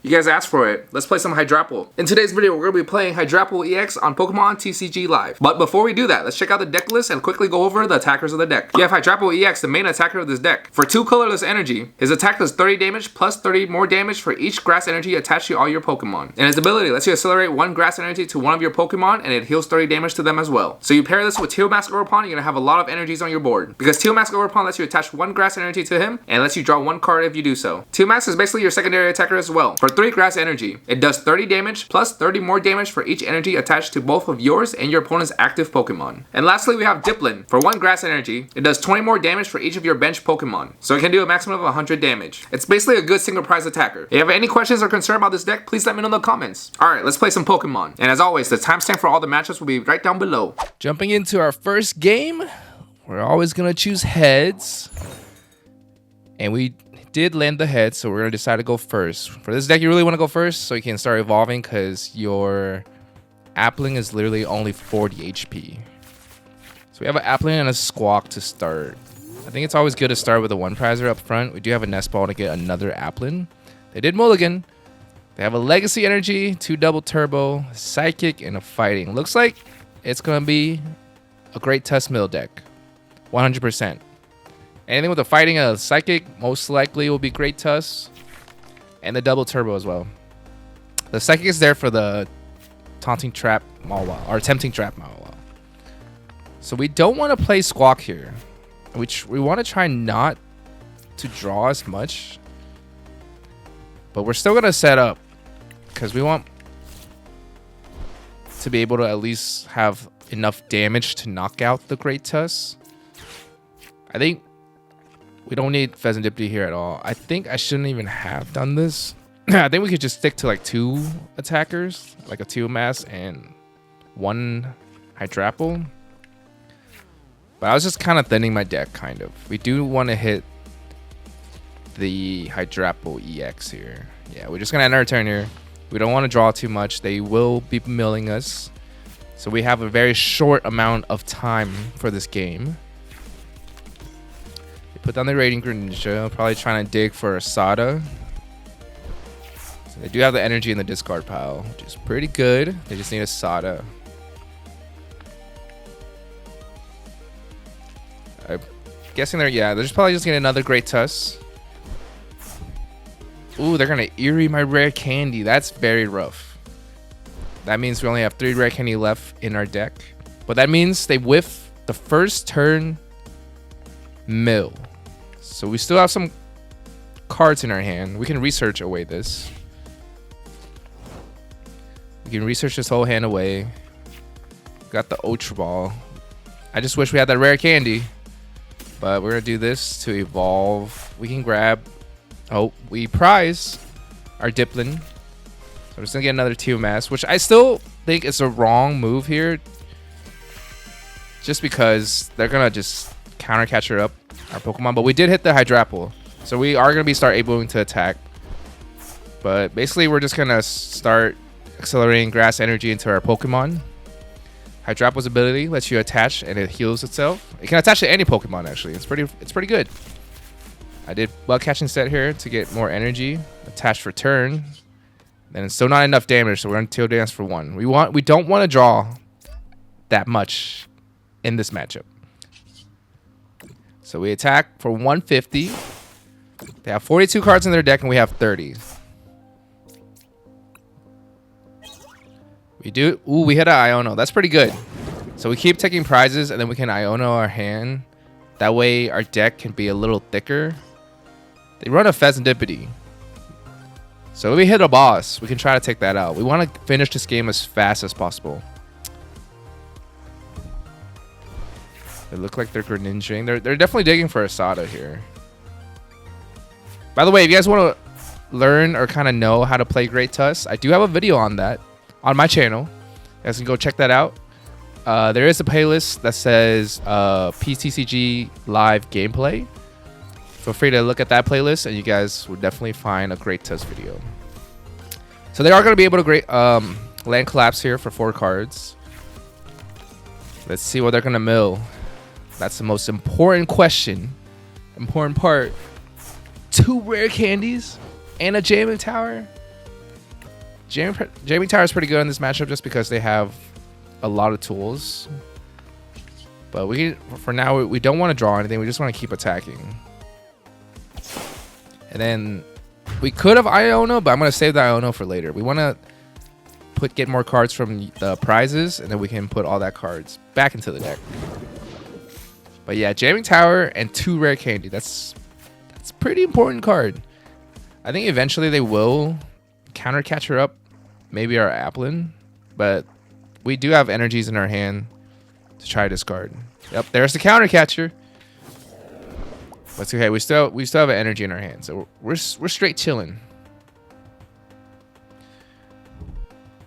You guys asked for it. Let's play some Hydrapple. In today's video, we're going to be playing Hydrapple EX on Pokémon TCG Live. But before we do that, let's check out the deck list and quickly go over the attackers of the deck. You have Hydrapple EX, the main attacker of this deck. For 2 colorless energy, his attack does 30 damage plus 30 more damage for each grass energy attached to all your Pokemon. And his ability lets you accelerate 1 grass energy to one of your Pokemon, and it heals 30 damage to them as well. So you pair this with Teal Mask Ogerpon, you're going to have a lot of energies on your board. Because Teal Mask Ogerpon lets you attach 1 grass energy to him, and lets you draw 1 card if you do so. Teal Mask is basically your secondary attacker as well. For 3 grass energy, it does 30 damage plus 30 more damage for each energy attached to both of yours and your opponent's active Pokemon. And lastly, we have Dipplin. For 1 grass energy, it does 20 more damage for each of your bench Pokemon. So it can do a maximum of 100 damage. It's basically a good single prize attacker. If you have any questions or concern about this deck, please let me know in the comments. Alright, let's play some Pokemon. And as always, the timestamp for all the matchups will be right down below. Jumping into our first game, we're always going to choose heads. And we did land the head, so we're going to decide to go first. For this deck, you really want to go first so you can start evolving because your Applin is literally only 40 HP. So we have an Applin and a Squawk to start. I think it's always good to start with a 1-prizer up front. We do have a Nest Ball to get another Applin. They did Mulligan. They have a Legacy Energy, 2 Double Turbo, Psychic, and a Fighting. Looks like it's going to be a great Tusk Mill deck. 100%. Anything with a Fighting and a Psychic most likely will be great Tusk. And the Double Turbo as well. The Psychic is there for the Taunting Trap Mawa, or Tempting Trap Mawa. So we don't want to play Squawk here. We want to try not to draw as much. But we're still going to set up. Because we want to be able to at least have enough damage to knock out the Great Tusk. I think we don't need Fezandipiti here at all. I think I shouldn't even have done this. I think we could just stick to like 2 attackers, like a Teal Mask and 1 Hydrapple. But I was just kind of thinning my deck, kind of. We do want to hit the Hydrapple EX here. Yeah, we're just going to end our turn here. We don't want to draw too much. They will be milling us. So we have a very short amount of time for this game. Put down the Rating Greninja, probably trying to dig for a Sada. So they do have the energy in the discard pile, which is pretty good. They just need a Sada. I'm guessing they're just probably just getting another Great Tusk. Ooh, they're gonna Eerie my Rare Candy. That's very rough. That means we only have 3 Rare Candy left in our deck. But that means they whiff the first turn mill. So we still have some cards in our hand. We can research away this. We can research this whole hand away. Got the Ultra Ball. I just wish we had that Rare Candy. But we're going to do this to evolve. We can grab... Oh, we prize our Dipplin. So I'm just going to get another Teal Mask, which I still think is a wrong move here. Just because they're going to just counter catcher up our Pokemon, but we did hit the Hydrapple, so we are going to start able to attack. But basically we're just going to start accelerating grass energy into our Pokemon. Hydrapple's ability lets you attach and it heals itself. It can attach to any Pokemon actually. It's pretty good. I did Bug Catching set here to get more energy. Attach for turn. And it's still not enough damage, so we're going to Teal Dance for 1. We don't want to draw that much in this matchup. So we attack for 150. They have 42 cards in their deck and we have 30. We do. Ooh, we hit an Iono. That's pretty good. So we keep taking prizes and then we can Iono our hand. That way our deck can be a little thicker. They run a Fezandipiti. So if we hit a boss, we can try to take that out. We want to finish this game as fast as possible. They look like they're Greninjaing. They're definitely digging for a Sada here. By the way, if you guys want to learn or kind of know how to play Great Tusk, I do have a video on that on my channel. You guys can go check that out. There is a playlist that says PTCG live gameplay. Feel free to look at that playlist and you guys will definitely find a Great Tusk video. So they are going to be able to land Collapse here for 4 cards. Let's see what they're going to mill. That's the most important question. Important part. 2 Rare Candies and a Jamming Tower. Jamming Tower is pretty good in this matchup just because they have a lot of tools. But for now, we don't want to draw anything. We just want to keep attacking. And then we could have Iono, but I'm going to save the Iono for later. We want to get more cards from the prizes, and then we can put all that cards back into the deck. But yeah, Jamming Tower and 2 Rare Candy. That's a pretty important card. I think eventually they will counter catcher up maybe our Applin, but we do have energies in our hand to try to discard. Yep, there's the counter catcher. That's okay. We still have an energy in our hand, so we're straight chilling.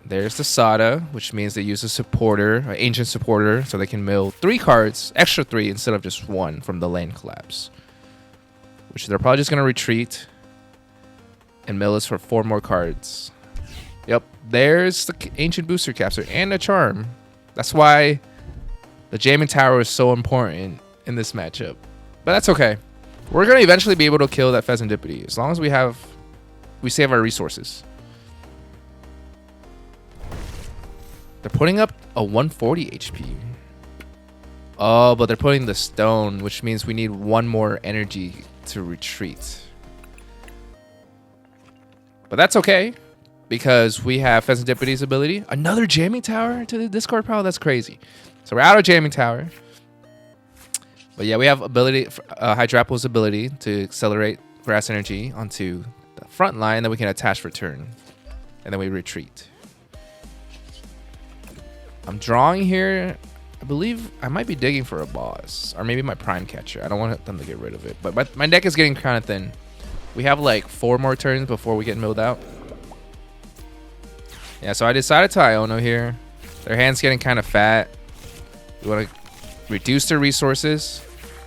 There's the Sada, which means they use a supporter, an ancient supporter, so they can mill 3 cards, extra 3 instead of just 1 from the lane collapse. Which they're probably just gonna retreat and mill us for 4 more cards. Yep, there's the ancient booster capture and a charm. That's why the Jamming Tower is so important in this matchup. But that's okay. We're gonna eventually be able to kill that Fezandipiti as long as we save our resources. They're putting up a 140 HP. Oh, but they're putting the stone, which means we need 1 more energy to retreat. But that's okay, because we have Fezandipiti's ability. Another Jamming Tower to the discard pile? That's crazy. So we're out of Jamming Tower. But yeah, we have ability, Hydrapple's ability to accelerate grass energy onto the front line that we can attach for turn. And then we retreat. I'm drawing here. I believe I might be digging for a boss. Or maybe my prime catcher. I don't want them to get rid of it. But my deck is getting kind of thin. We have like 4 more turns before we get milled out. Yeah, so I decided to Iono here. Their hand's getting kind of fat. We want to reduce their resources.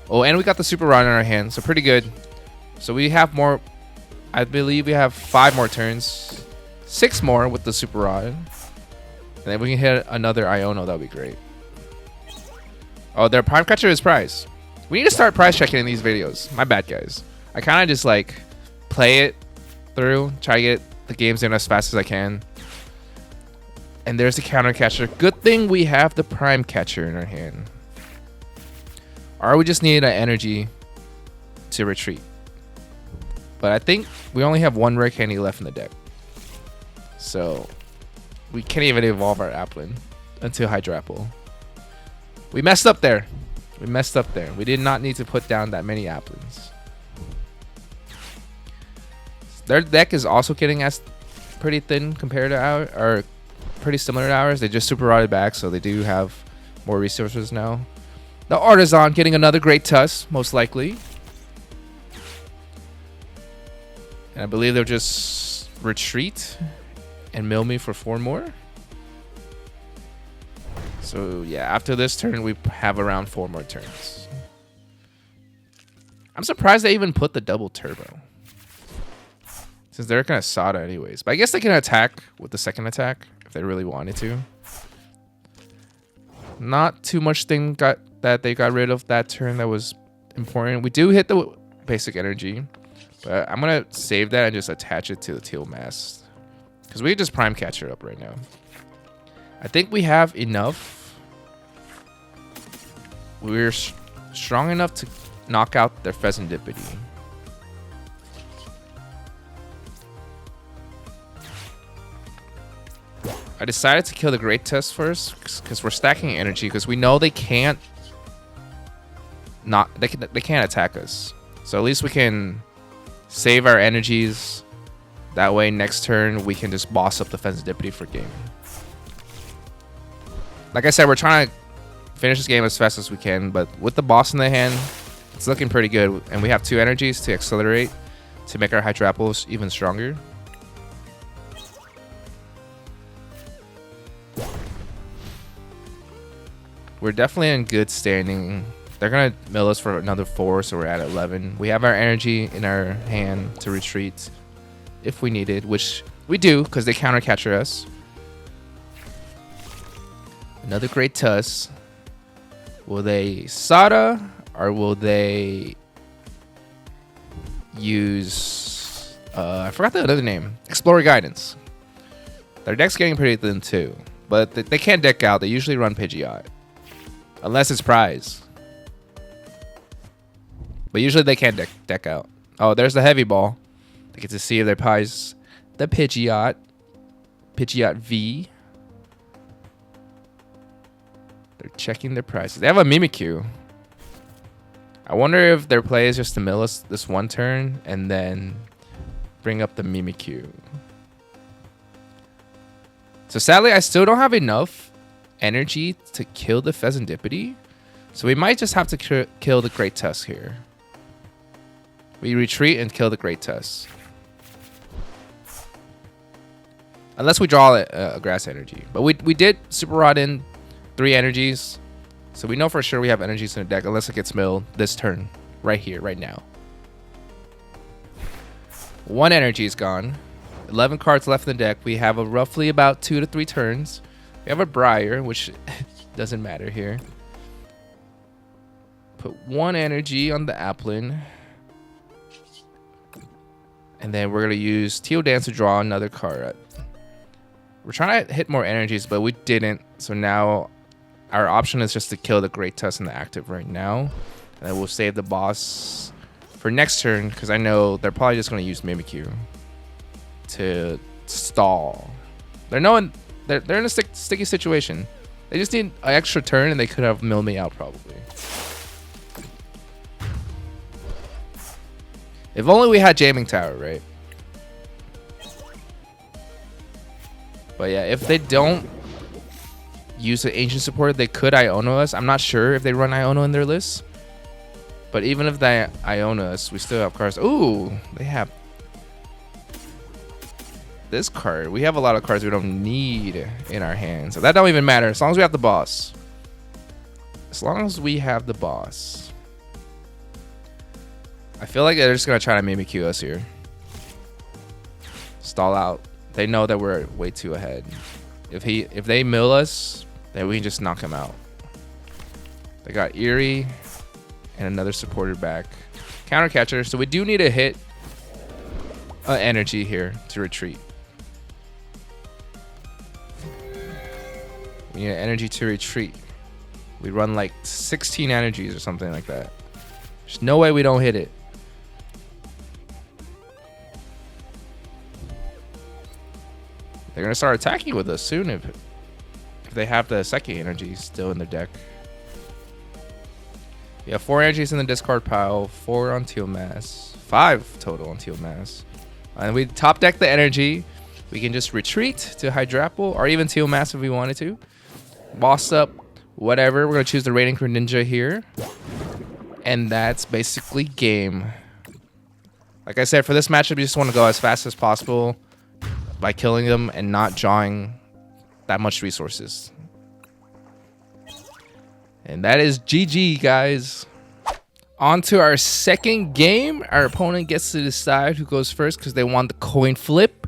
Oh, and we got the Super Rod in our hand, so pretty good. So we have more. I believe we have 5 more turns. 6 more with the Super Rod. And then we can hit another Iono. That would be great. Oh, their prime catcher is prize. We need to start prize checking in these videos. My bad, guys. I kind of just like play it through, try to get the games in as fast as I can. And there's the counter catcher. Good thing we have the prime catcher in our hand. Or we just need an energy to retreat. But I think we only have 1 Rare Candy left in the deck. So we can't even evolve our Applin until Hydrapple. We messed up there. We messed up there. We did not need to put down that many Applins. Their deck is also getting as pretty thin compared to ours, or pretty similar to ours. They just super rotted back, so they do have more resources now. The Artisan getting another great Tusk, most likely. And I believe they'll just retreat and mill me for 4 more. So yeah, after this turn, we have around 4 more turns. I'm surprised they even put the double turbo, since they're gonna Sada anyways. But I guess they can attack with the second attack if they really wanted to. Not too much thing that they got rid of that turn that was important. We do hit the basic energy, but I'm gonna save that and just attach it to the Teal Mask, because we can just prime catcher up right now. I think we have enough. We're strong enough to knock out their Fezandipiti. I decided to kill the Great Tusk first because we're stacking energy, because we know they can't they can't attack us. So at least we can save our energies. That way next turn we can just boss up the Fezandipiti for game. Like I said, we're trying to finish this game as fast as we can, but with the boss in the hand, it's looking pretty good. And we have 2 energies to accelerate to make our Hydrapples even stronger. We're definitely in good standing. They're going to mill us for another 4, so we're at 11. We have our energy in our hand to retreat if we needed, which we do because they counter catcher us. Another great Tusk. Will they Sada, or will they use I forgot the other name. Explorer Guidance. Their deck's getting pretty thin too. But they can't deck out. They usually run Pidgeot. Unless it's prize. But usually they can't deck out. Oh, there's the heavy ball. They get to see if their prize the Pidgeot. Pidgeot V. They're checking their prices. They have a Mimikyu. I wonder if their play is just to mill us this one turn and then bring up the Mimikyu. So sadly, I still don't have enough energy to kill the Fezandipiti. So we might just have to kill the Great Tusk here. We retreat and kill the Great Tusk. Unless we draw a grass energy. But we did Super Rod in 3 energies. So we know for sure we have energies in the deck unless it gets milled this turn. Right here, right now. 1 energy is gone. 11 cards left in the deck. We have roughly about 2 to 3 turns. We have a Briar, which doesn't matter here. Put 1 energy on the Applin. And then we're going to use Teal Dance to draw another card. We're trying to hit more energies, but we didn't. So now our option is just to kill the Great Tusk in the active right now. And then we'll save the boss for next turn, because I know they're probably just going to use Mimikyu to stall. They're in a sticky situation. They just need an extra turn, and they could have milled me out probably. If only we had Jamming Tower, right? But yeah, if they don't use the Ancient Support, they could Iono us. I'm not sure if they run Iono in their list. But even if they Iono us, we still have cards. Ooh, they have this card. We have a lot of cards we don't need in our hands. So that don't even matter as long as we have the boss. As long as we have the boss. I feel like they're just going to try to Mimikyu us here. Stall out. They know that we're way too ahead. If they mill us, then we can just knock him out. They got Eerie and another supporter back. Counter catcher. So we do need to hit energy here to retreat. We need an energy to retreat. We run like 16 energies or something like that. There's no way we don't hit it. They're going to start attacking with us soon if they have the second energy still in their deck. We have 4 energies in the discard pile, 4 on Teal Mask, 5 total on Teal Mask. And we top deck the energy. We can just retreat to Hydrapple or even Teal Mask if we wanted to. Boss up, whatever. We're going to choose the Rating Ninja here. And that's basically game. Like I said, for this matchup, you just want to go as fast as possible by killing them and not drawing that much resources. And that is GG, guys. On to our second game. Our opponent gets to decide who goes first because they want the coin flip.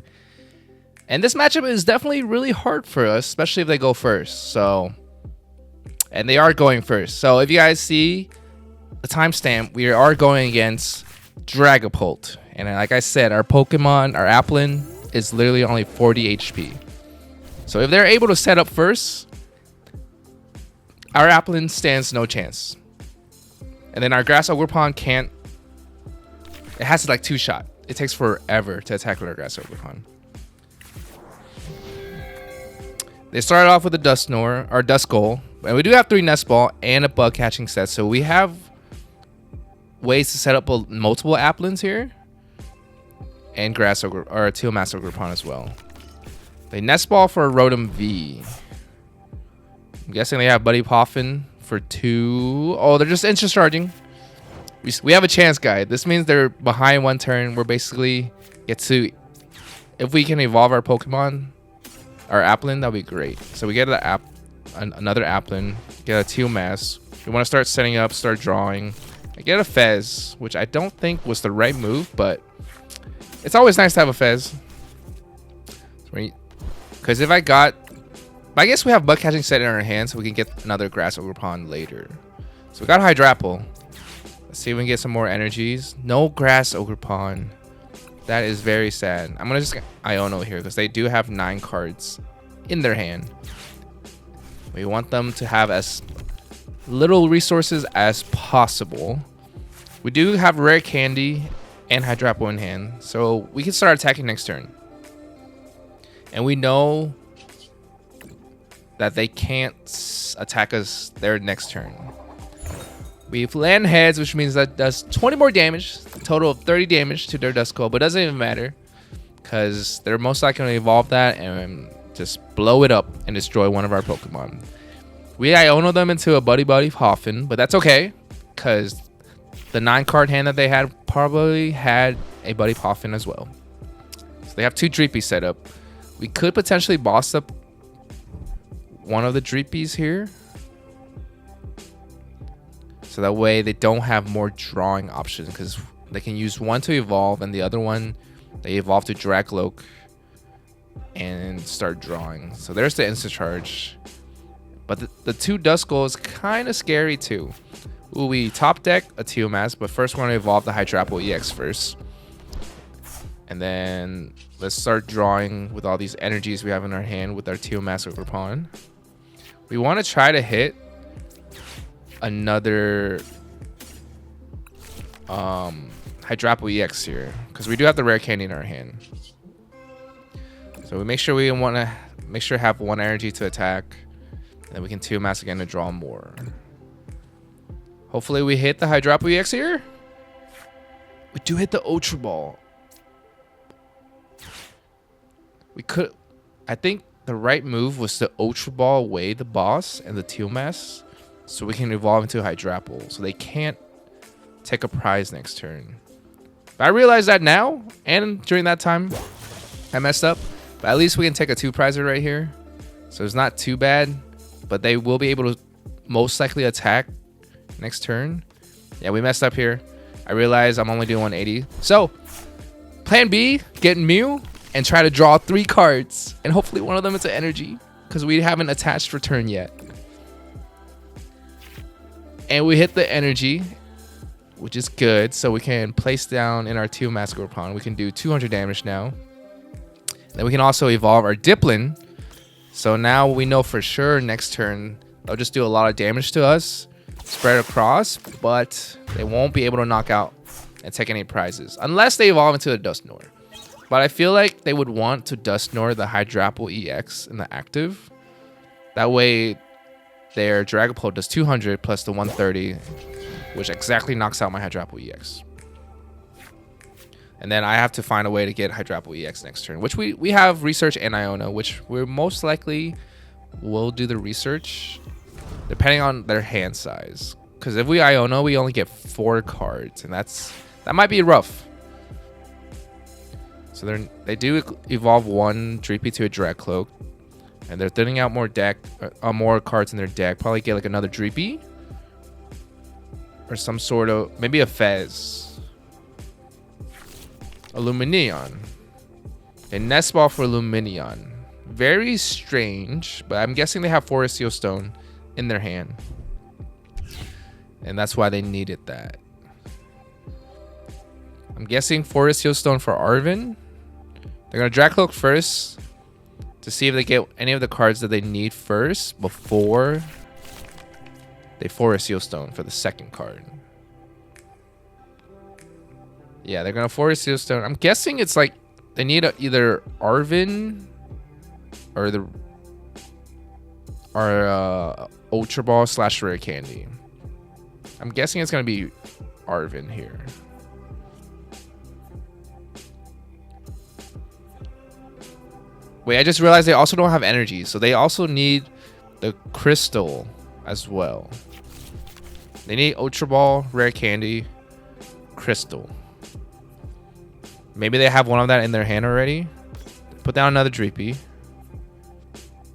And this matchup is definitely really hard for us, especially if they go first. So, and they are going first. So if you guys see the timestamp, we are going against Dragapult. And like I said, our Pokemon, our Applin, is literally only 40 HP. So if they're able to set up first, our Applin stands no chance. And then our Grass Ogerpon can't. It has like 2-shot. It takes forever to attack with our Grass Ogerpon. They started off with a Duskull, and we do have 3 Nest Ball and a Bug Catching set, so we have ways to set up multiple Applins here. And Teal Mask Ogerpon as well. They Nest Ball for a Rotom V. I'm guessing they have Buddy Poffin for 2. Oh, they're just instant charging. We have a chance, guys. This means they're behind 1 turn. We're basically get to, if we can evolve our Pokemon, our Applin, that'd be great. So we get another Applin, get a Teal Mask. We want to start setting up, start drawing. I get a Fez, which I don't think was the right move, but it's always nice to have a Fez. Because if I guess we have Bug Catching set in our hands, so we can get another Grass Ogerpon later. So we got Hydrapple. Let's see if we can get some more energies. No Grass Ogerpon. That is very sad. I'm gonna just Iono here because they do have 9 cards in their hand. We want them to have as little resources as possible. We do have Rare Candy and Hydrapple in hand, so we can start attacking next turn. And we know that they can't attack us their next turn. We've land heads, which means that does 20 more damage, a total of 30 damage to their Duskull, but it doesn't even matter because they're most likely going to evolve that and just blow it up and destroy one of our Pokemon. We Iono them into a Buddy Hoffen, but that's okay because the 9-card hand that they had probably had a Buddy Hoffen as well. So they have 2 Dreepies set up. We could potentially boss up one of the Dreepies here. So that way they don't have more drawing options because they can use one to evolve and the other one they evolve to Dragapult and start drawing. So there's the Insta Charge. But the 2 Duskull is kind of scary too. Ooh, we top deck a Teal Mask, but first we're going to evolve the Hydrapple EX first. And then let's start drawing with all these energies we have in our hand with our Teal Mask Ogerpon. We want to try to hit another Hydrapple EX here because we do have the Rare Candy in our hand. So we want to make sure have 1 energy to attack, and then we can Teal Mask again to draw more. Hopefully we hit the Hydrapple EX here. We do hit the Ultra Ball. We could, I think the right move was to Ultra Ball away the boss and the Teal Mask, so we can evolve into Hydrapple, so they can't take a prize next turn. But I realize that now, and during that time, I messed up. But at least we can take a 2-prizer right here, so it's not too bad. But they will be able to most likely attack next turn. Yeah, we messed up here. I realize I'm only doing 180. So, plan B, get Mew and try to draw 3 cards, and hopefully one of them is an energy because we haven't attached return yet. And we hit the energy, which is good. So we can place down in our Teal Mask Ogerpon. We can do 200 damage now. Then we can also evolve our Dipplin. So now we know for sure next turn they'll just do a lot of damage to us, spread across, but they won't be able to knock out and take any prizes unless they evolve into a Dusknoir. But I feel like they would want to Dusknoir the Hydrapple EX in the active. That way their Dragapult does 200 plus the 130, which exactly knocks out my Hydrapple EX. And then I have to find a way to get Hydrapple EX next turn, which we have Research and Iono, which we're most likely will do the Research depending on their hand size. Because if we Iono, we only get 4 cards, and that might be rough. So they do evolve 1 Dreepy to a Dragcloak. And they're thinning out more cards in their deck. Probably get like another Dreepy. Or some sort of, maybe a Fez. A Lumineon. A Nest Ball for Lumineon. Very strange, but I'm guessing they have Forest Seal Stone in their hand. And that's why they needed that. I'm guessing Forest Seal Stone for Arven. They're going to Dragcloak first to see if they get any of the cards that they need first before they Forest Seal Stone for the second card. Yeah, they're going to Forest Seal Stone. I'm guessing it's like they need either Arven or Ultra Ball / Rare Candy. I'm guessing it's going to be Arven here. Wait, I just realized they also don't have energy, so they also need the crystal as well. They need Ultra Ball, Rare Candy, Crystal. Maybe they have one of that in their hand already. Put down another Dreepy.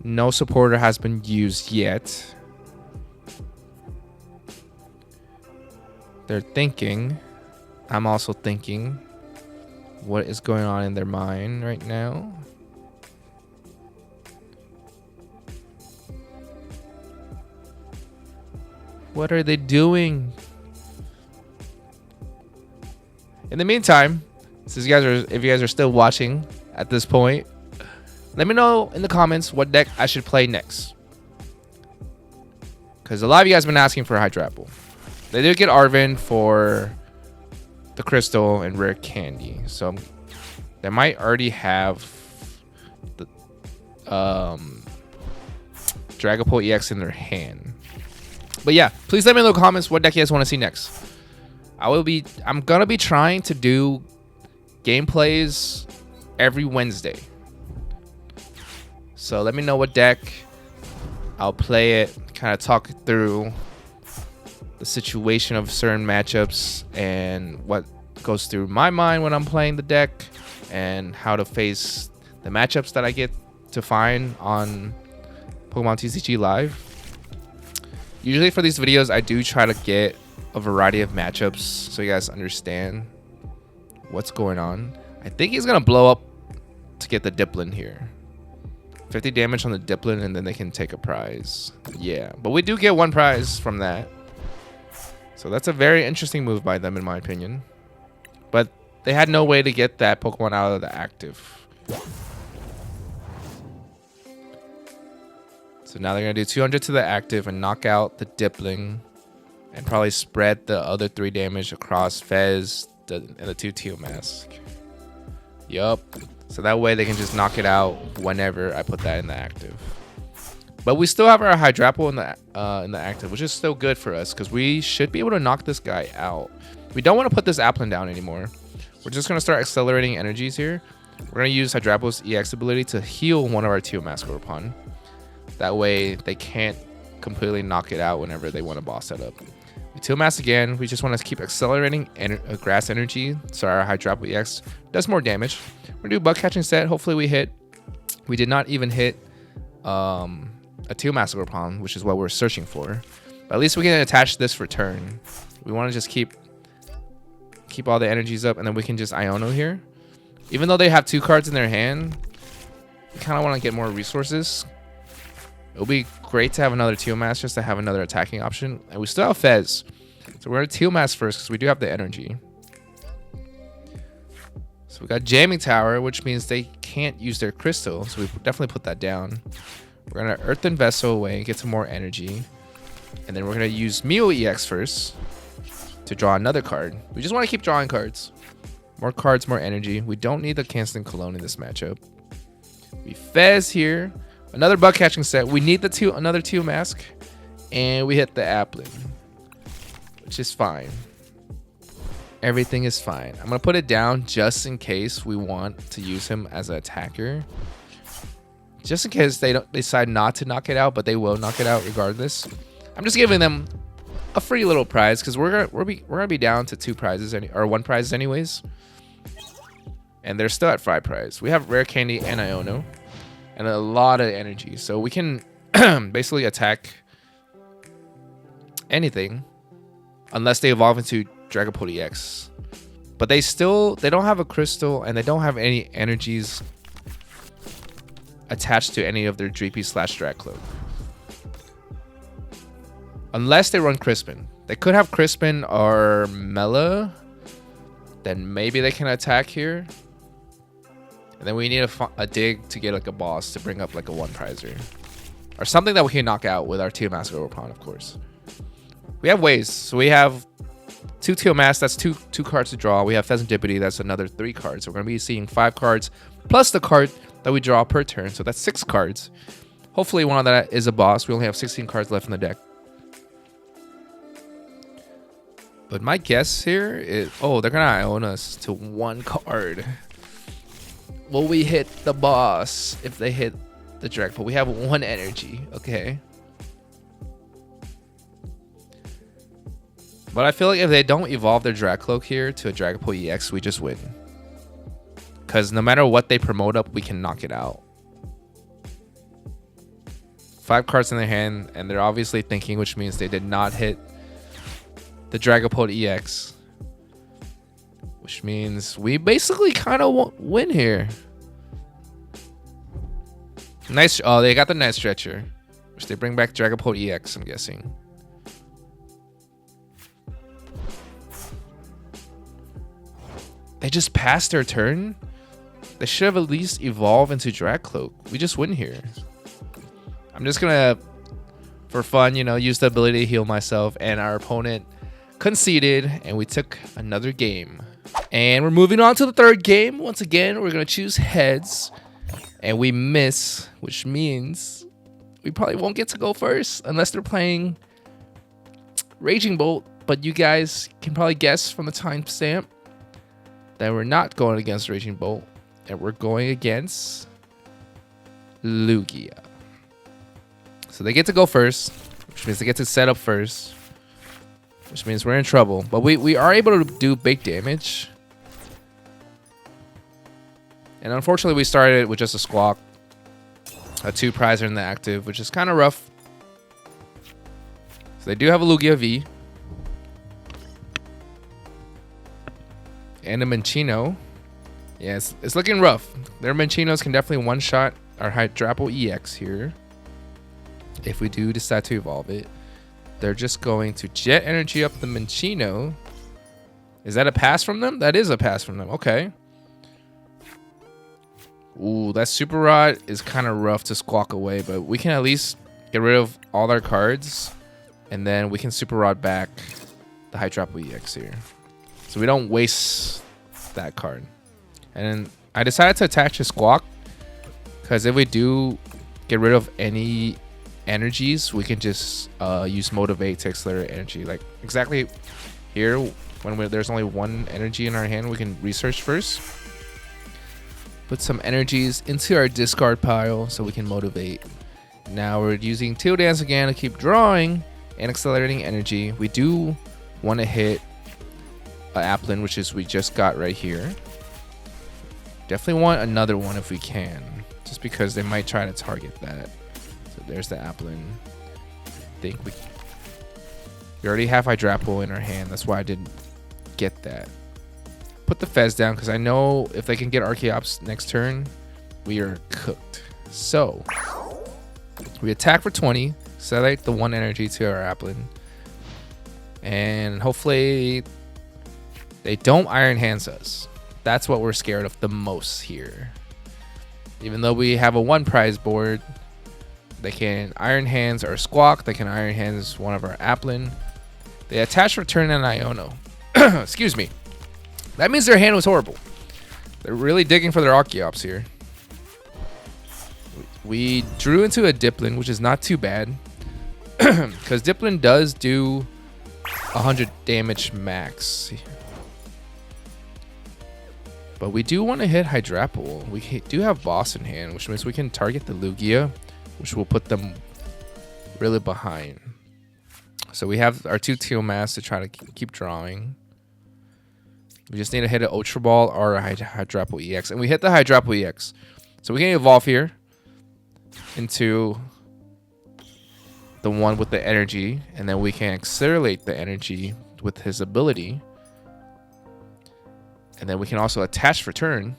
No supporter has been used yet. They're thinking. I'm also thinking. What is going on in their mind right now? What are they doing? In the meantime, So if you guys are still watching at this point, let me know in the comments what deck I should play next. Because a lot of you guys have been asking for Hydrapple. They did get Arven for the Crystal and Rare Candy. So they might already have the Dragapult Ex in their hand. But yeah, please let me know in the comments what deck you guys want to see next. I'm gonna be trying to do gameplays every Wednesday. So let me know what deck. I'll play it, kind of talk through the situation of certain matchups and what goes through my mind when I'm playing the deck and how to face the matchups that I get to find on Pokemon TCG Live. Usually for these videos, I do try to get a variety of matchups so you guys understand what's going on. I think he's going to blow up to get the Dipplin here. 50 damage on the Dipplin, and then they can take a prize. Yeah, but we do get one prize from that. So that's a very interesting move by them, in my opinion. But they had no way to get that Pokemon out of the active. So now they're going to do 200 to the active and knock out the Dipplin. And probably spread the other 3 damage across Fez and the 2 Teal Mask. Yup. So that way they can just knock it out whenever I put that in the active. But we still have our Hydrapple in the active, which is still good for us because we should be able to knock this guy out. We don't want to put this Applin down anymore. We're just going to start accelerating energies here. We're going to use Hydrapple's EX ability to heal one of our Teal Mask Ogerpon. That way they can't completely knock it out whenever they want to boss that up. We Teal Mask again. We just want to keep accelerating grass energy so our Hydrapple Ex does more damage. We're going to do bug catching set. Hopefully we hit. We did not even hit a Teal Mask Ogerpon, which is what we're searching for. But at least we can attach this for turn. We want to just keep all the energies up, and then we can just Iono here. Even though they have 2 cards in their hand, we kind of want to get more resources. It would be great to have another Teal Mask just to have another attacking option. And we still have Fez. So we're going to Teal Mask first because we do have the energy. So we got Jamming Tower, which means they can't use their Crystal. So we definitely put that down. We're going to Earthen Vessel away, get some more energy. And then we're going to use Mio EX first to draw another card. We just want to keep drawing cards. More cards, more energy. We don't need the Canceling Cologne in this matchup. We Fez here. Another bug catching set. We need the another Teal Mask. And we hit the Applin, which is fine. Everything is fine. I'm going to put it down just in case we want to use him as an attacker. Just in case they don't decide not to knock it out, but they will knock it out regardless. I'm just giving them a free little prize because we're gonna be down to 2 prizes or 1 prize anyways. And they're still at 5 prize. We have Rare Candy and Iono. And a lot of energy. So we can basically attack anything unless they evolve into Dragapult Ex. But they don't have a Crystal and they don't have any energies attached to any of their Dreepy/Dragcloak. Unless they run Crispin. They could have Crispin or Mela. Then maybe they can attack here. And then we need a dig to get like a boss to bring up like a 1 prizer. Or something that we can knock out with our Teal Mask Ogerpon, of course. We have ways. So we have 2 Teal Masks, that's two cards to draw. We have Fezandipiti, that's another 3 cards. So we're going to be seeing 5 cards plus the card that we draw per turn. So that's 6 cards. Hopefully one of that is a boss. We only have 16 cards left in the deck. But my guess here is... Oh, they're going to Iona us to 1 card. Will we hit the boss if they hit the Dragapult? We have 1 energy. Okay. But I feel like if they don't evolve their Dragcloak here to a Dragapult EX, we just win. Because no matter what they promote up, we can knock it out. 5 cards in their hand, and they're obviously thinking, which means they did not hit the Dragapult EX. Which means we basically kind of win here. Nice. Oh, they got the nice stretcher. Which they bring back Dragapult EX, I'm guessing. They just passed their turn. They should have at least evolved into Dragcloak. We just win here. I'm just gonna, for fun, you know, use the ability to heal myself. And our opponent conceded, and we took another game. And we're moving on to the third game. Once again, we're gonna choose heads, and we miss, which means we probably won't get to go first unless they're playing Raging Bolt. But you guys can probably guess from the timestamp that we're not going against Raging Bolt, and we're going against Lugia. So they get to go first, which means they get to set up first, which means we're in trouble. But we are able to do big damage. And unfortunately, we started with just a Squawk, a 2 prizer in the active, which is kind of rough. So they do have a Lugia V. And a Minccino. Yeah, it's looking rough. Their Mincinos can definitely one-shot our Hydrapple EX here. If we do decide to evolve it. They're just going to Jet Energy up the Minccino. Is that a pass from them? That is a pass from them. Okay. Ooh, that Super Rod is kind of rough to squawk away, but we can at least get rid of all our cards, and then we can Super Rod back the Hydrapple EX here. So we don't waste that card. And I decided to attach a Squawk, because if we do get rid of any energies, we can just use Motivate to accelerate energy. Like exactly here, when there's only one energy in our hand, we can research first. Put some energies into our discard pile so we can motivate. Now we're using Teal Dance again to keep drawing and accelerating energy. We do want to hit Applin, which is we just got right here. Definitely want another one if we can, just because they might try to target that. So there's the Applin. I think we already have Hydrapple in our hand. That's why I didn't get that. Put the Fez down because I know if they can get Archeops next turn, we are cooked. So we attack for 20, select the 1 energy to our Applin, and hopefully they don't Iron Hands us. That's what we're scared of the most here. Even though we have a 1 prize board, they can Iron Hands our Squawk, they can Iron Hands one of our Applin. They attach Return and Iono. Excuse me. That means their hand was horrible. They're really digging for their Archeops here. We drew into a Dipplin, which is not too bad. Because Dipplin does do 100 damage max. But we do want to hit Hydrapple. We do have Boss in hand, which means we can target the Lugia, which will put them really behind. So we have our 2 Teal Masks to try to keep drawing. We just need to hit an Ultra Ball or a Hydrapple EX. And we hit the Hydrapple EX. So we can evolve here into the one with the energy. And then we can accelerate the energy with his ability. And then we can also attach for turn.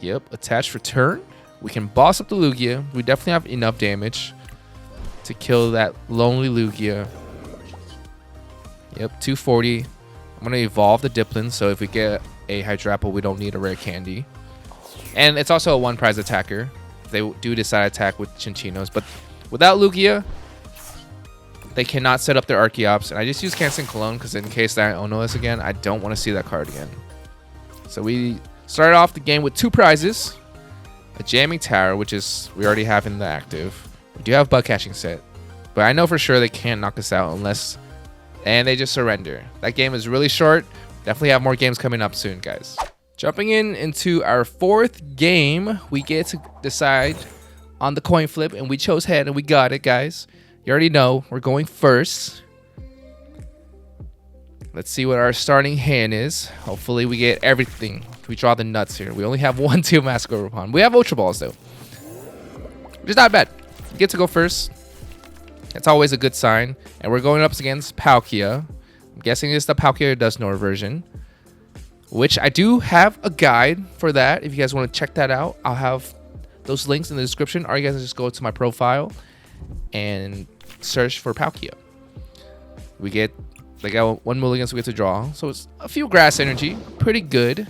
Yep, attach for turn. We can boss up the Lugia. We definitely have enough damage to kill that lonely Lugia. Yep, 240. I'm going to evolve the Dipplin, so if we get a Hydrapple, we don't need a Rare Candy. And it's also a 1 prize attacker. They do decide to attack with Chinchinos. But without Lugia, they cannot set up their Archeops. And I just use Canceling Cologne because in case I Ono this again, I don't want to see that card again. So we started off the game with 2 prizes. A Jamming Tower, which is we already have in the active. We do have Bug Catching set. But I know for sure they can't knock us out unless... And they just surrender. That game is really short. Definitely have more games coming up soon, guys. Jumping into our 4th game, we get to decide on the coin flip, and we chose head, and we got it, guys. You already know we're going first. Let's see what our starting hand is. Hopefully we get everything. We draw the nuts here. We only have 1 Teal Mask Ogerpon. We have Ultra Balls though, which is not bad. We get to go first. That's always a good sign. And we're going up against Palkia. I'm guessing it's the Palkia Dusknoir version, which I do have a guide for that. If you guys want to check that out, I'll have those links in the description. Or you guys can just go to my profile and search for Palkia. We get They got one mulligan, so we get to draw. So it's a few grass energy. Pretty good.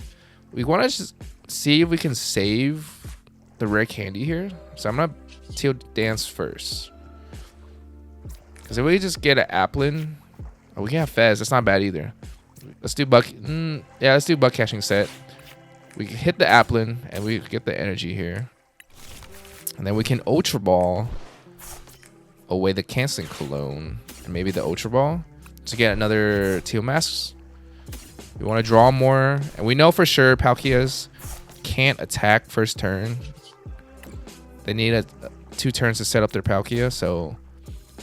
We want to just see if we can save the rare candy here. So I'm going to Teal Dance first. Because if we just get an Applin, oh, we can have Fez. That's not bad either. Let's do buck. Yeah, let's do buck catching set. We can hit the Applin and we get the energy here. And then we can Ultra Ball away the Canceling Cologne and maybe the Ultra Ball to get another Teal Mask. We want to draw more, and we know for sure Palkias can't attack first turn. They need 2 turns to set up their Palkia, so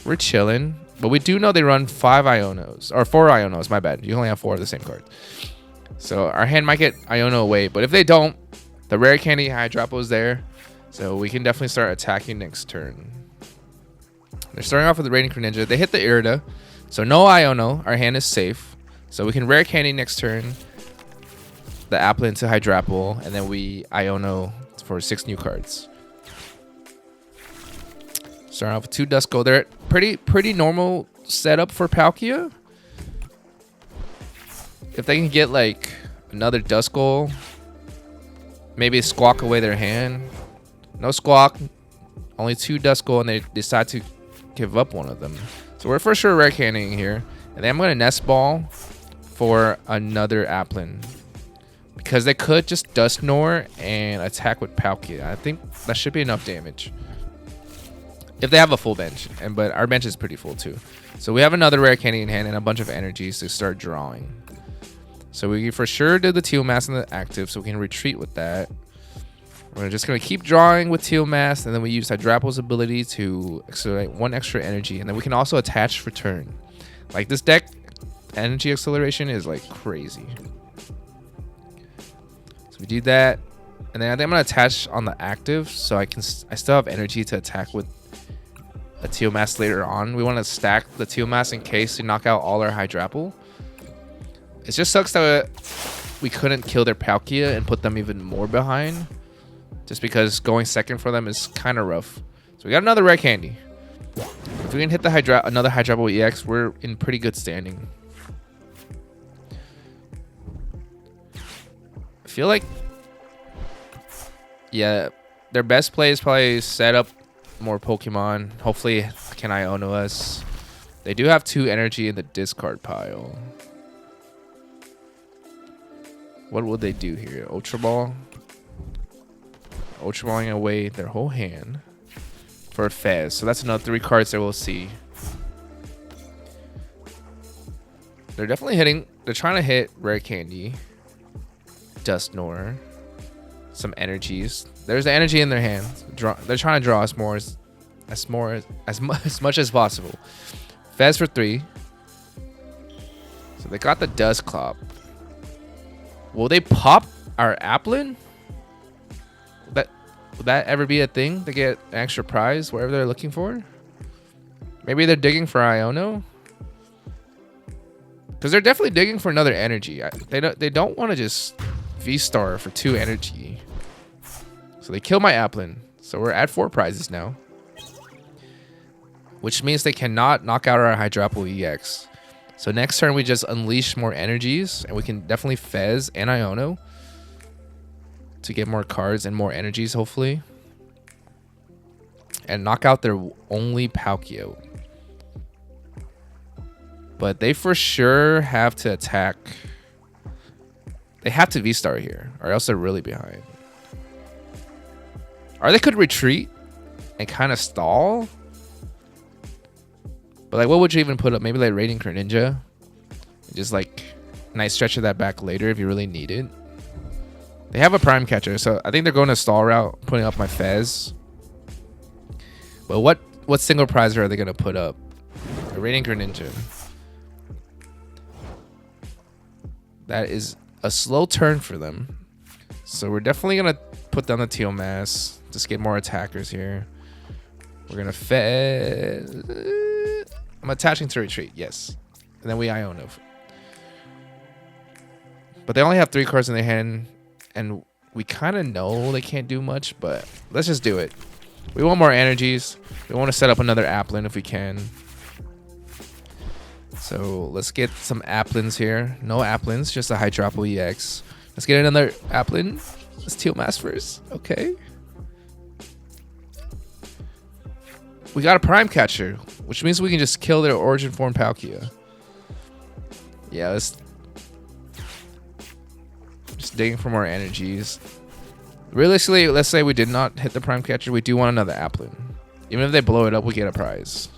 we're chilling. But we do know they run 5 Ionos, or 4 Ionos, my bad. You only have 4 of the same card. So our hand might get Iono away, but if they don't, the Rare Candy Hydrapple is there, so we can definitely start attacking next turn. They're starting off with the Radiant Greninja. They hit the Irida, so no Iono. Our hand is safe. So we can Rare Candy next turn, the Applin to Hydrapple, and then we Iono for 6 new cards. Starting off with 2 Dusk Gold. They're pretty normal setup for Palkia. If they can get like another Dusk Gold, maybe squawk away their hand. No squawk, only 2 Dusk Gold, and they decide to give up one of them. So we're for sure Rare Candying here. And then I'm going to Nest Ball for another Applin, because they could just Dusknoir and attack with Palkia. I think that should be enough damage if they have a full bench, but our bench is pretty full too. So we have another Rare Candy in hand and a bunch of energies to start drawing. So we for sure did the Teal Mask in the active, so we can retreat with that. We're just going to keep drawing with Teal Mask, and then we use Hydrapple's ability to accelerate 1 extra energy, and then we can also attach for turn. Like, this deck, energy acceleration is like crazy. So we do that, and then I think I'm going to attach on the active, so I still have energy to attack with a Teal Mask later on. We want to stack the Teal Mask in case to knock out all our Hydrapple. It just sucks that we couldn't kill their Palkia and put them even more behind, just because going second for them is kind of rough. So we got another Rare Candy. If we can hit the another Hydrapple EX, we're in pretty good standing. I feel like, yeah, their best play is probably set up more Pokemon. Hopefully can Iono us. They do have 2 energy in the discard pile. What will they do here? Ultra Ball? Ultra Balling away their whole hand for a Fez. So that's another 3 cards that we'll see. They're definitely hitting. They're trying to hit Rare Candy, Dusknoir, some energies. There's the energy in their hand. They're trying to draw us more as much as possible. Fez for 3. So they got the Dusclops. Will they pop our Applin? Will that ever be a thing? They get an extra prize, whatever they're looking for? Maybe they're digging for Iono? Because they're definitely digging for another energy. They don't want to just V-Star for 2 energy. So they kill my Applin. So we're at 4 prizes now. Which means they cannot knock out our Hydrapple EX. So next turn we just unleash more energies, and we can definitely Fez and Iono to get more cards and more energies, hopefully, and knock out their only Palkia. But they for sure have to attack. They have to V-Star here, or else they're really behind. Or they could retreat and kind of stall. But like, what would you even put up? Maybe like Radiant Greninja. Just like nice stretch of that back later if you really need it. They have a Prime Catcher, so I think they're going to stall route, putting up my Fez. But what single prize are they going to put up? A Radiant Greninja. That is a slow turn for them. So we're definitely going to put down the Teal Mask. Just get more attackers here. We're going to Fez. I'm attaching to retreat, yes. And then we Iono. But they only have 3 cards in their hand. And we kind of know they can't do much, but let's just do it. We want more energies. We want to set up another Applin if we can. So let's get some Applins here. No Applins, just a Hydrapple EX. Let's get another Applin. Let's Teal Mask first. Okay. We got a Prime Catcher, which means we can just kill their Origin Form Palkia. Yeah, let's just digging for more energies. Realistically, let's say we did not hit the Prime Catcher, we do want another Applin. Even if they blow it up, we get a prize.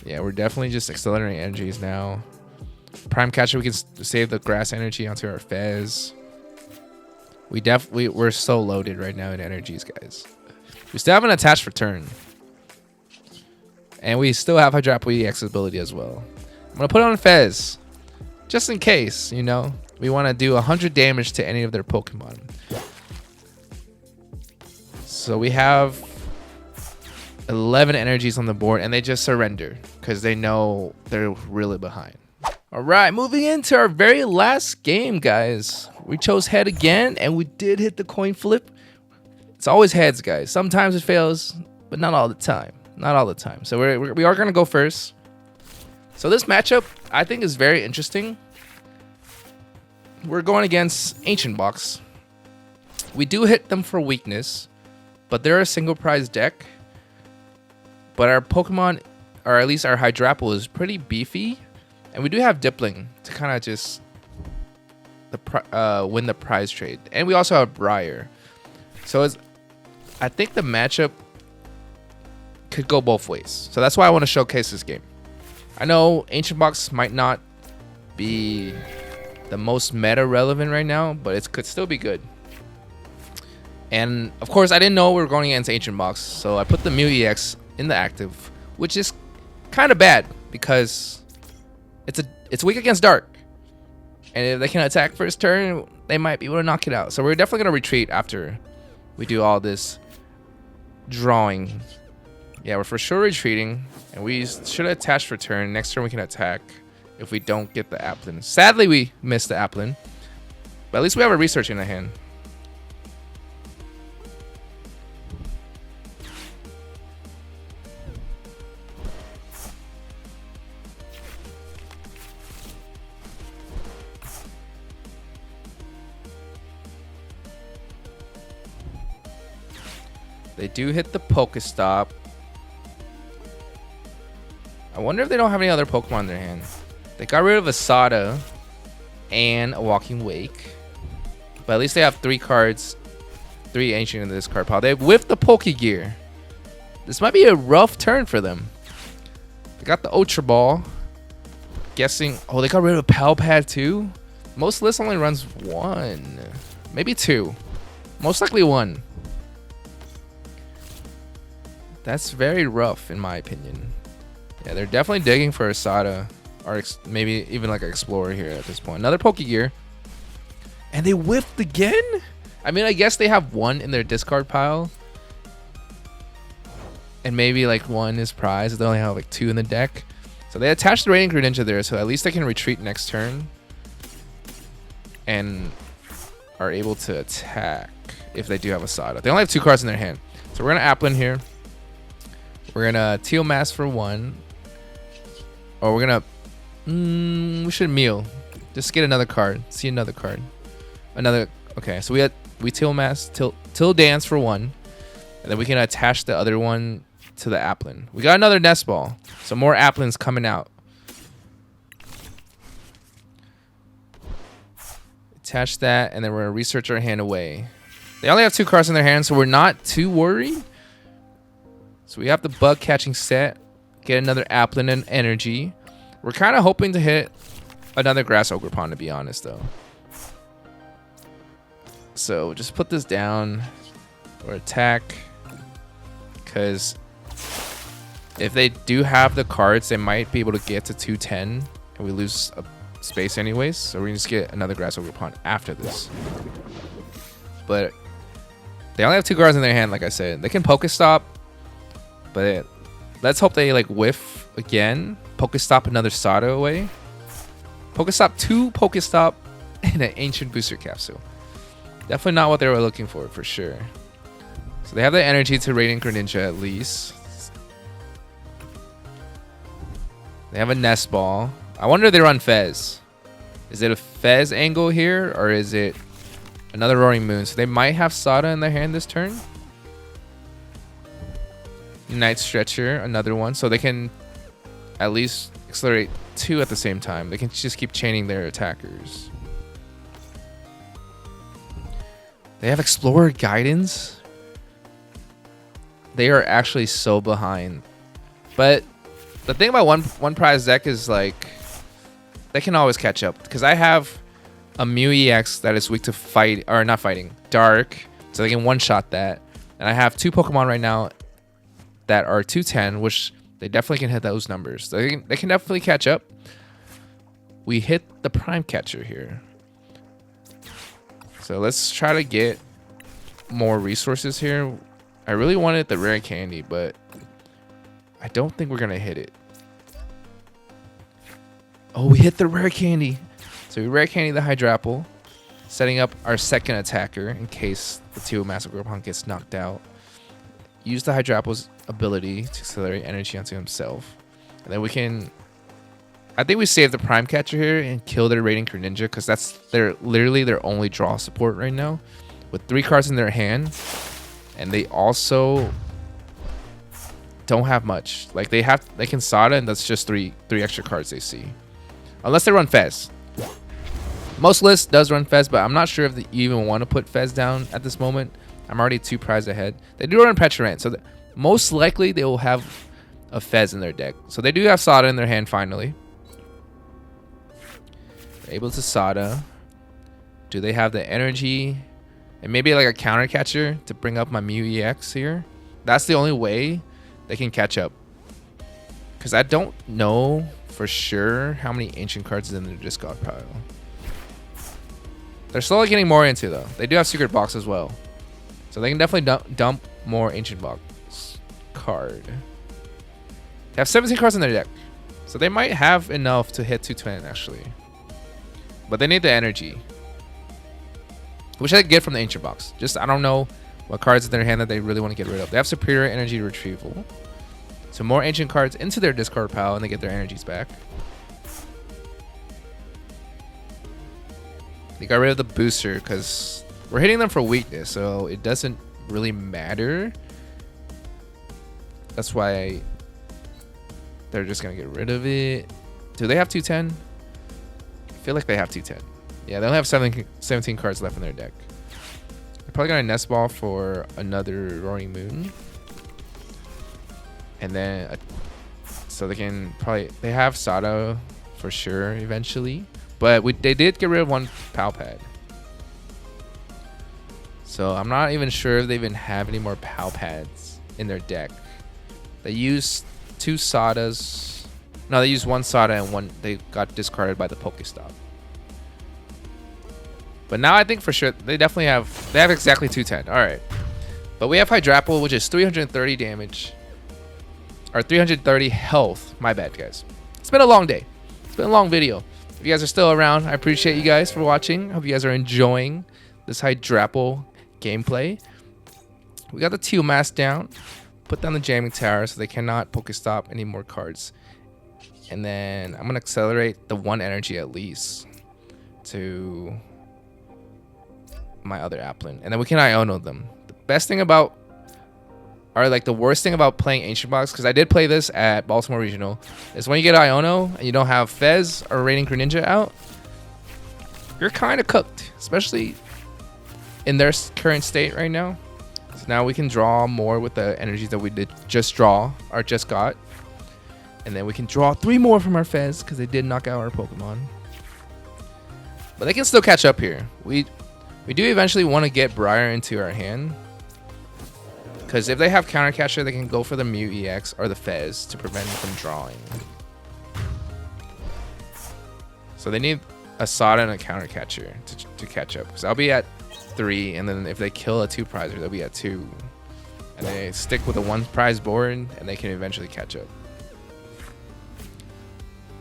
Yeah, we're definitely just accelerating energies now. Prime Catcher, we can save the grass energy onto our Fez. We're so loaded right now in energies, guys. We still have an attached return. And we still have Hydrapple Ex ability as well. I'm going to put on Fez. Just in case, you know. We want to do 100 damage to any of their Pokemon. So we have 11 energies on the board. And they just surrender. Because they know they're really behind. Alright, moving into our very last game, guys. We chose head again. And we did hit the coin flip. It's always heads, guys. Sometimes it fails, but not all the time. Not all the time. So we are going to go first. So this matchup, I think, is very interesting. We're going against Ancient Box. We do hit them for weakness, but they're a single prize deck. But our Pokemon, or at least our Hydrapple, is pretty beefy. And we do have Dipplin to kind of just win the prize trade. And we also have Briar. So I think the matchup could go both ways. So that's why I want to showcase this game. I know Ancient Box might not be the most meta relevant right now, but it could still be good. And of course, I didn't know we were going against Ancient Box, so I put the Mew EX in the active, which is kind of bad because it's weak against Dark. And if they can attack first turn, they might be able to knock it out. So we're definitely going to retreat after we do all this drawing. Yeah, we're for sure retreating. And we should attach for turn. Next turn we can attack if we don't get the Applin. Sadly, we missed the Applin. But at least we have a research in the hand. They do hit the Pokestop. I wonder if they don't have any other Pokemon in their hand. They got rid of Asada and a Walking Wake. But at least they have 3 cards. 3 Ancient in this card pile. They whiffed the Pokegear. This might be a rough turn for them. They got the Ultra Ball. Guessing... Oh, they got rid of Palpad too? Most lists only runs 1. Maybe 2. Most likely 1. That's very rough in my opinion. Yeah, they're definitely digging for Asada. Or maybe even like an Explorer here at this point. Another Pokegear. And they whiffed again? I mean, I guess they have 1 in their discard pile. And maybe like 1 is prize. They only have like 2 in the deck. So they attached the Radiant Greninja there. So at least they can retreat next turn. And are able to attack if they do have Asada. They only have 2 cards in their hand. So we're going to Applin here. We're going to Teal Mask for 1. Or we're going to... we should Meal. Just get another card. See another card. Another... Okay, so we Teal Mask, Teal Dance for 1. And then we can attach the other one to the Applin. We got another Nest Ball. So more Applins coming out. Attach that, and then we're going to research our hand away. They only have 2 cards in their hand, so we're not too worried. So we have the Bug Catching set. Get another Applin and Energy. We're kind of hoping to hit another Grass Ogerpon, to be honest, though. So just put this down. Or attack. Because if they do have the cards, they might be able to get to 210. And we lose a space anyways. So we're going to just get another Grass Ogerpon after this. But they only have 2 cards in their hand, like I said. They can Pokestop. But let's hope they like whiff again. Pokestop another Sada away. Pokestop 2 Pokestop and an Ancient Booster Capsule. Definitely not what they were looking for sure. So they have the energy to Radiant Greninja at least. They have a Nest Ball. I wonder if they run Fez. Is it a Fez angle here, or is it another Roaring Moon? So they might have Sada in their hand this turn. Night Stretcher, another one. So they can at least accelerate 2 at the same time. They can just keep chaining their attackers. They have Explorer Guidance. They are actually so behind. But the thing about one prize deck is like they can always catch up, because I have a Mew EX that is weak to fight, or not fighting, dark, so they can one-shot that. And I have 2 Pokemon right now that are 210, which they definitely can hit those numbers. They can definitely catch up. We hit the Prime Catcher here. So let's try to get more resources here. I really wanted the Rare Candy, but I don't think we're going to hit it. Oh, we hit the Rare Candy. So we Rare Candy the Hydrapple, setting up our second attacker in case the Teal Mask Ogerpon gets knocked out. Use the Hydrapple's ability to accelerate energy onto himself. And then we can... I think we save the Prime Catcher here and kill their Raiding Greninja, because that's literally their only draw support right now, with 3 cards in their hand. And they also don't have much. Like they can Sada, and that's just three extra cards they see. Unless they run Fez. Most lists does run Fez, but I'm not sure if you even want to put Fez down at this moment. I'm already 2 prizes ahead. They do run Petrant, so most likely they will have a Fez in their deck. So they do have Sada in their hand finally. They're able to Sada. Do they have the energy? And maybe like a counter catcher to bring up my Mew EX here. That's the only way they can catch up. Because I don't know for sure how many ancient cards is in their discard pile. They're slowly getting more into though. They do have Secret Box as well. So they can definitely dump more ancient box card. They have 17 cards in their deck. So they might have enough to hit 220 actually. But they need the energy, which I get from the ancient box. Just I don't know what cards in their hand that they really want to get rid of. They have superior energy retrieval. So more ancient cards into their discard pile and they get their energies back. They got rid of the booster because we're hitting them for weakness, so it doesn't really matter. That's why they're just going to get rid of it. Do they have 210? I feel like they have 210. Yeah, they only have 17 cards left in their deck. They're probably going to Nest Ball for another Roaring Moon. And then, so they can probably, they have Sada for sure eventually. But they did get rid of 1 Pal Pad. So I'm not even sure if they even have any more Pal Pads in their deck. They used 2 Sadas. No, they used 1 Sada and 1, they got discarded by the Pokestop. But now I think for sure they definitely have, they have exactly 210. All right. But we have Hydrapple, which is 330 damage. Or 330 health. My bad, guys. It's been a long day. It's been a long video. If you guys are still around, I appreciate you guys for watching. Hope you guys are enjoying this Hydrapple gameplay. We got the Teal Mask down. Put down the Jamming Tower so they cannot Pokestop any more cards. And then I'm going to accelerate the 1 energy at least to my other Applin. And then we can Iono them. The best thing about, or like the worst thing about playing Ancient Box, because I did play this at Baltimore Regional, is when you get Iono and you don't have Fez or Raiding Greninja out, you're kind of cooked, especially in their current state right now. So now we can draw more with the energies that we did just draw, or just got. And then we can draw 3 more from our Fez, because they did knock out our Pokemon. But they can still catch up here. We do eventually want to get Briar into our hand. Because if they have Counter Catcher, they can go for the Mew EX or the Fez to prevent them from drawing. So they need a Sada and a Counter Catcher to catch up. Because I'll be at 3, and then if they kill a 2 prizer, they'll be at 2. And they stick with a 1 prize board, and they can eventually catch up.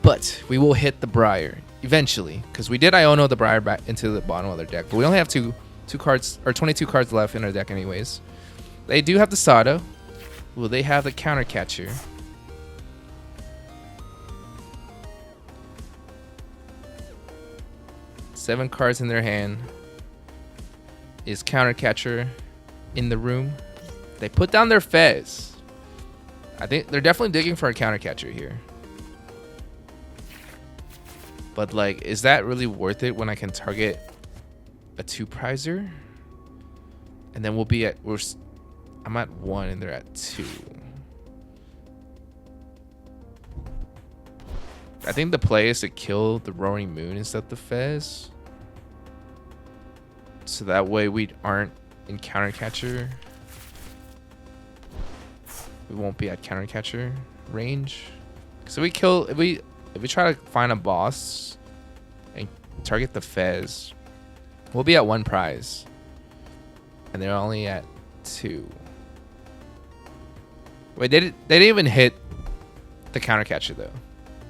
But we will hit the Briar eventually, because we did Iono the Briar back into the bottom of their deck. But we only have two cards, or 22 cards left in our deck anyways. They do have the Sada. Will they have the Counter Catcher? 7 cards in their hand. Is Counter Catcher in the room? They put down their Fez. I think they're definitely digging for a Counter Catcher here. But like, is that really worth it when I can target a 2-prizer? And then we'll be at, I'm at 1 and they're at 2. I think the play is to kill the Roaring Moon instead of the Fez. So that way we aren't in Counter Catcher. We won't be at Counter Catcher range. So we kill, if we try to find a boss and target the Fez, we'll be at 1 prize. And they're only at 2. Wait, they didn't even hit the Counter Catcher though.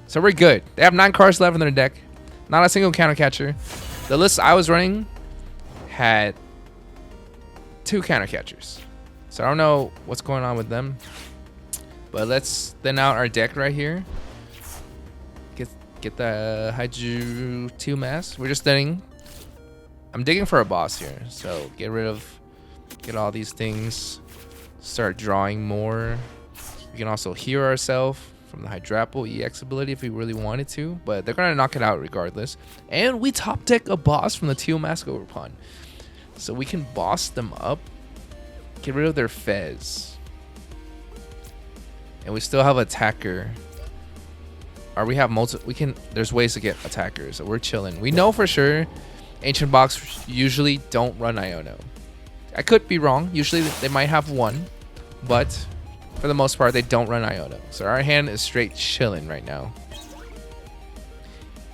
So we're good. They have 9 cards left in their deck. Not a single Counter Catcher. The list I was running had 2 Counter Catchers. So I don't know what's going on with them. But let's thin out our deck right here. Get the Teal Mask. We're just thinning. I'm digging for a boss here. So get all these things. Start drawing more. We can also heal ourselves from the Hydrapple Ex ability if we really wanted to. But they're going to knock it out regardless. And we top deck a boss from the Teal Mask Ogerpon. So we can boss them up. Get rid of their Fez. And we still have attacker. Or we have there's ways to get attackers. So we're chilling. We know for sure Ancient Box usually don't run Iono. I could be wrong. Usually they might have 1. But for the most part, they don't run Iono. So our hand is straight chilling right now.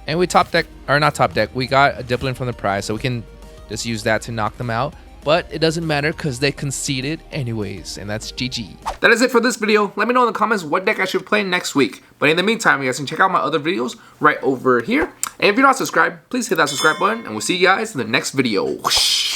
And we top deck, or not top deck, we got a Dipplin from the prize. So we can just use that to knock them out. But it doesn't matter because they conceded anyways, and that's GG. That is it for this video. Let me know in the comments what deck I should play next week. But in the meantime, you guys can check out my other videos right over here. And if you're not subscribed, please hit that subscribe button, and we'll see you guys in the next video. Whoosh.